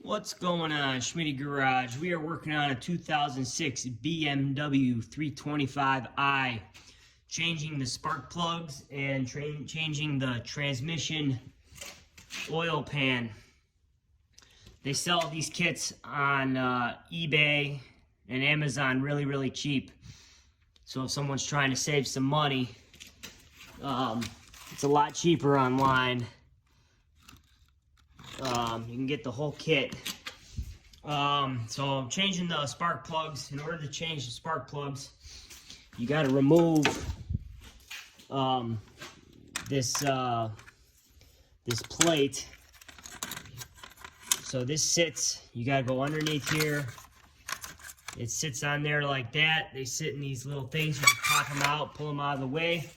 What's going on, Schmitty Garage? We are working on a 2006 BMW 325i, changing the spark plugs and changing the transmission oil pan. They sell these kits on eBay and Amazon really cheap. So if someone's trying to save some money, it's a lot cheaper online. You can get the whole kit. So I'm changing the spark plugs. In order to change the spark plugs, you got to remove this plate. So this sits, you got to go underneath here. It sits on there like that. They sit in these little things. You just pop them out, pull them out of the way.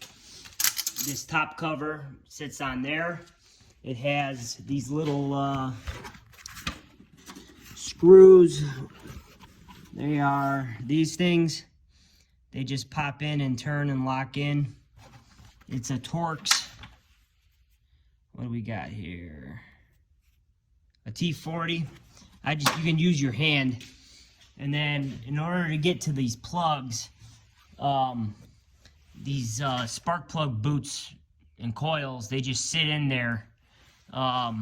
This top cover sits on there. It has these little screws. They are these things. They just pop in and turn and lock in. It's a Torx. What do we got here? A T40. You can use your hand. And then in order to get to these plugs, these spark plug boots and coils, they just sit in there. Let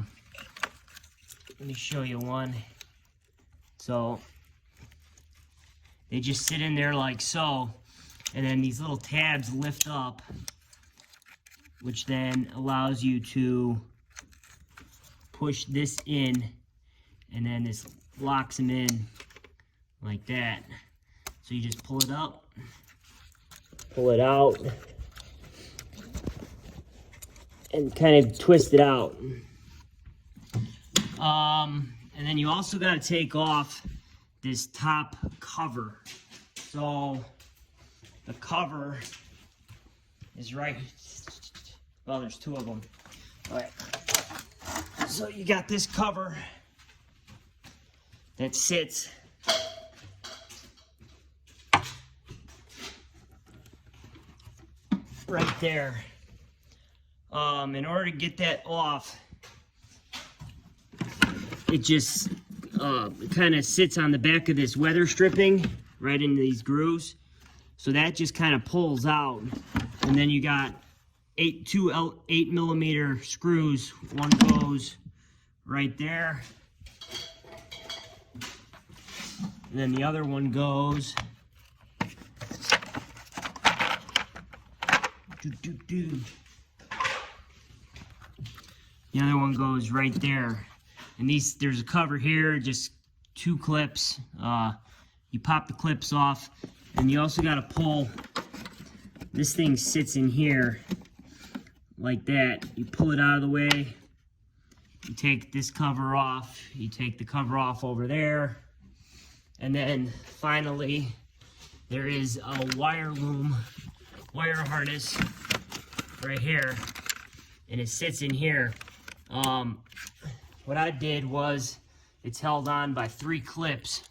me show you one. So they just sit in there like so, and then these little tabs lift up, which then allows you to push this in, and then this locks them in like that. So you just pull it up, pull it out, and kind of twist it out. And then you also got to take off this top cover. So the cover is right, well, there's two of them. All right, so you got this cover that sits right there. In order to get that off, it just kind of sits on the back of this weather stripping right into these grooves. So that just kind of pulls out, and then you got two 8mm screws. One goes right there, and then the other one goes the other one goes right there. And there's a cover here, just two clips. You pop the clips off, and you also got to pull. This thing sits in here like that. You pull it out of the way. You take this cover off. You take the cover off over there. And then finally, there is a wire harness right here, and it sits in here. What I did was, it's held on by 3 clips.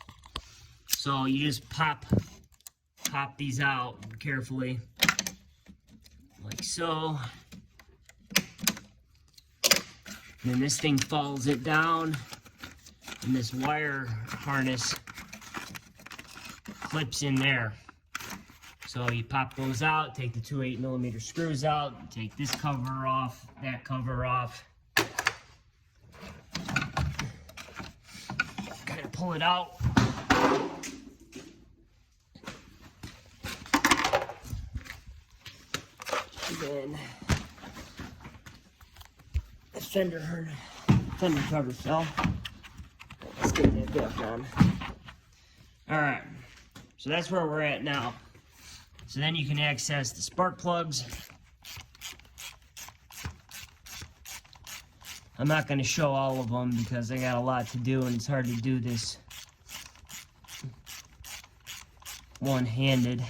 So you just pop these out carefully, like so. And then this thing folds it down, and this wire harness clips in there. So you pop those out, take the two 8mm screws out, take this cover off, that cover off. Kind of pull it out. And then the fender cover fell. Let's get that back on. Alright, so that's where we're at now. So then you can access the spark plugs. I'm not going to show all of them because I got a lot to do, and it's hard to do this one-handed.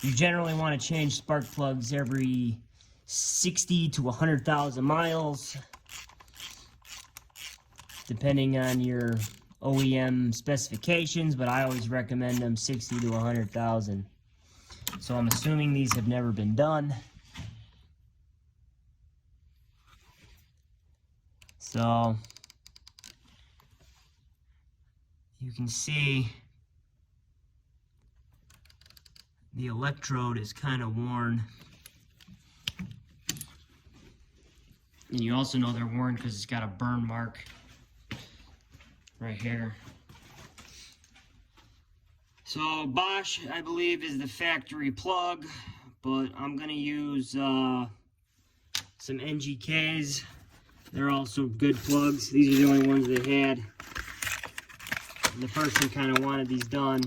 You generally want to change spark plugs every 60 to 100,000 miles, depending on your OEM specifications, but I always recommend them 60 to 100,000. So I'm assuming these have never been done. So you can see the electrode is kind of worn. And you also know they're worn because it's got a burn mark right here. So Bosch, I believe, is the factory plug, but I'm going to use some NGKs. They're also good plugs. These are the only ones they had. And the person kind of wanted these done.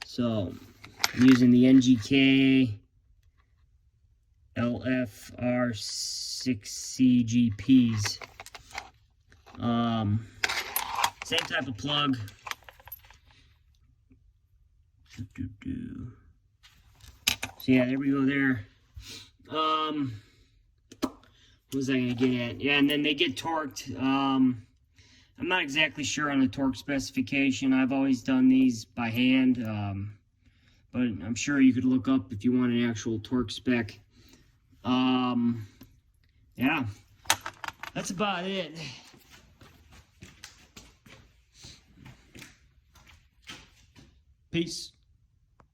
So I'm using the NGK LFR6CGPs. Same type of plug. So yeah, there we go there. What was I gonna get at? Yeah, and then they get torqued. I'm not exactly sure on the torque specification. I've always done these by hand, but I'm sure you could look up if you want an actual torque spec. Yeah, that's about it. Peace.